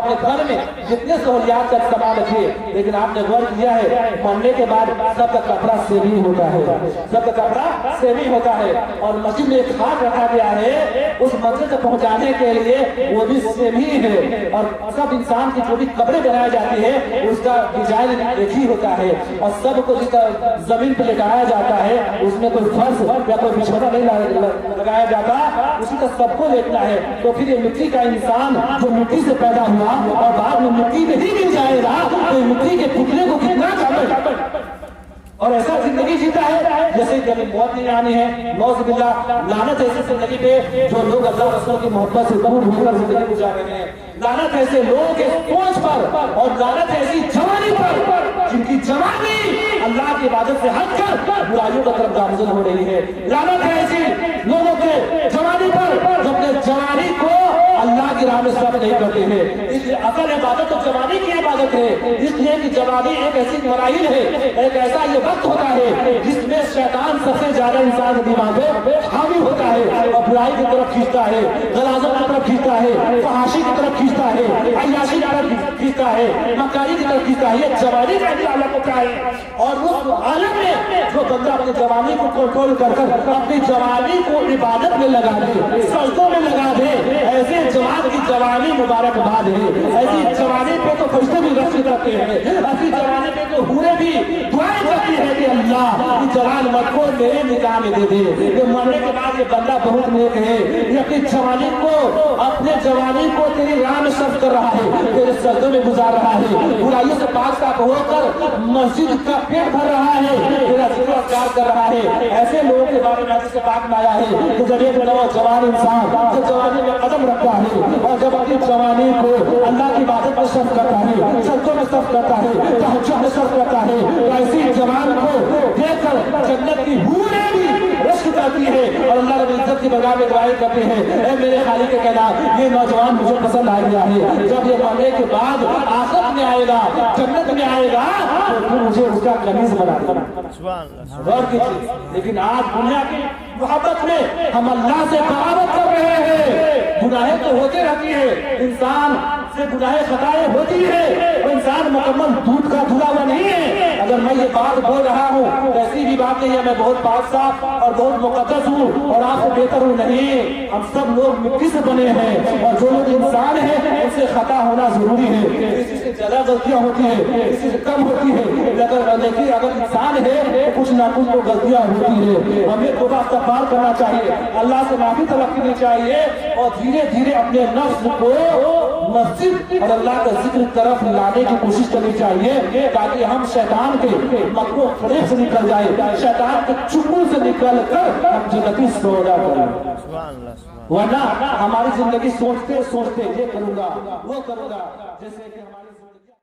اپنے گھر میں جتنے سہولیات کا استعمال رکھیے، لیکن آپ نے غور کیا ہے مرنے کے بعد سب کا کپڑا سیم ہی ہوتا ہے، سب کا کپڑا سیم ہی ہوتا ہے، اور مسجد میں ایک خاک رکھا گیا ہے اس منزل تک پہنچانے کے لیے، وہ بھی سیم ہی ہے، اور سب انسان کی جو بھی کپڑے بنائے جاتے ہیں اس کا ڈیزائن ایک ہی ہوتا ہے، اور سب کو جس کا زمین پہ لٹایا جاتا ہے اس میں کوئی فرش یا کوئی بچھونا نہیں لگایا جاتا، اسی کا سب کو لیٹنا ہے۔ تو پھر یہ مٹی کا انسان جو مٹی سے پیدا ہوا اور بعد میں مٹی میں ہی گر جائے گا، تو مٹی کے ٹکڑے کو کتنا چاہتے اور ایسا زندگی جیتا ہے جیسے کبھی موت نہیں آنی ہے، نعوذ باللہ۔ لعنت ایسی زندگی پہ جو لوگ اللہ رسول کی محبت سے دور ہو کر زندگی گزار رہے ہیں، لعنت ایسے لوگوں کے سوچ پر، اور لعنت ایسی جوانی پر جن کی جوانی اللہ کی عبادت سے ہٹ کر برائیوں کا طرف گامزن ہو رہی ہے، لعنت ہے ایسی لوگوں کے جوانی پر جو اپنے جوانی کو اللہ کی راہ میں صرف نہیں کرتے ہیں۔ اس لیے اصل عبادت تو جوانی کی عبادت ہے، اس لیے کہ جوانی ایک ایسی مراحل ہے، ایک ایسا یہ وقت ہوتا ہے جس میں شیطان سب سے زیادہ انسان کے دماغ پہ حاوی ہوتا ہے اور برائی کی طرف کھینچتا ہے، غلاظت کی طرف کھینچتا ہے، فحاشی کی طرف کھینچتا ہے، عیاشی کی طرف کھینچتا ہے، مکاری کی طرف کھینچتا ہے۔ یہ جوانی کا تعلق ہوتا ہے، اور اس عالم میں جو بندہ اپنی جوانی کو کنٹرول کر کر اپنی جوانی کو عبادت میں لگا دے، سجدوں میں لگا دے، ایسے جوان کی جوانی مبارکباد ہے۔ ایسی جوانی پہ تو فرشتے بھی رشک کرتے ہیں، ایسی جوانی پہ تو حوریں بھی دعائیں کرتی ہے کہ اللہ یہ جلال مت کو میرے نکاح میں دے دے۔ یہ مرنے کے بعد یہ بندہ بہت نیک ہے، یہ اپنی جوانی کو، اپنے جوانی کو تیری راہ میں صرف کر رہا ہے، تیرے سجدوں میں گزار رہا ہے، برائیوں سے پاک صاف ہو کر مسجد کا پیٹ بھر رہا ہے، تیرا ذکر و اذکار کر رہا ہے۔ ایسے لوگوں کے بارے میں حدیث پاک میں آیا ہے کہ جب ایک نوجوان انسان جو جوانی میں قدم رکھتا ہے اور جب اپنی جوانی کو اللہ کی عبادت میں صرف کرتا ہے، سجدوں میں صرف کرتا ہے، تہجد میں صرف کرتا ہے، تو ایسی جوان کو دیکھ کر جنت کی حوریں بھی رشک کرتی ہے اور اللہ رب العزت کی بارگاہ میں دعائیں کرتے ہیں، اے میرے خالق کے کہنا یہ نوجوان مجھے پسند آ گیا ہے، جب یہ مرنے کے بعد آخرت میں آئے گا، جنت میں آئے گا، تو پھر مجھے اس کا کنیز بنا دینا۔ غور کیجیے، لیکن آج دنیا کی محبت میں ہم اللہ سے بغاوت کر رہے ہیں، گناہیں تو ہوتے رہتی ہے، انسان سے گناہیں خطائیں ہوتی ہے، وہ انسان مکمل دودھ کا دھلا ہوا نہیں ہے۔ اگر میں یہ بات بول رہا ہوں ایسی بھی بات نہیں ہے میں بہت پاک صاف اور بہت مقدس ہوں اور آپ سے بہتر ہوں، نہیں، ہم سب لوگ مٹی سے بنے ہیں اور جو لوگ انسان ہیں ان سے خطا ہونا ضروری ہے، کسی سے زیادہ غلطیاں ہوتی ہیں، کسی سے کم ہوتی ہے، لیکن اگر انسان ہے تو کچھ نہ کچھ تو غلطیاں ہوتی ہے، ہمیں توبہ استغفار کرنا چاہیے، اللہ سے معافی طلب کرنی چاہیے اور دھیرے دھیرے اپنے نفس کو مسجد اور اللہ کا ذکر طرف لانے کی کوشش کرنی چاہیے تاکہ ہم شیطان کے مکرو فریب سے نکل جائے، شیطان کے چنگل سے نکل کر ہم جنتی سودا کریں، ورنہ ہماری زندگی سوچتے سوچتے یہ کروں گا وہ کروں گا، جیسے کہ ہماری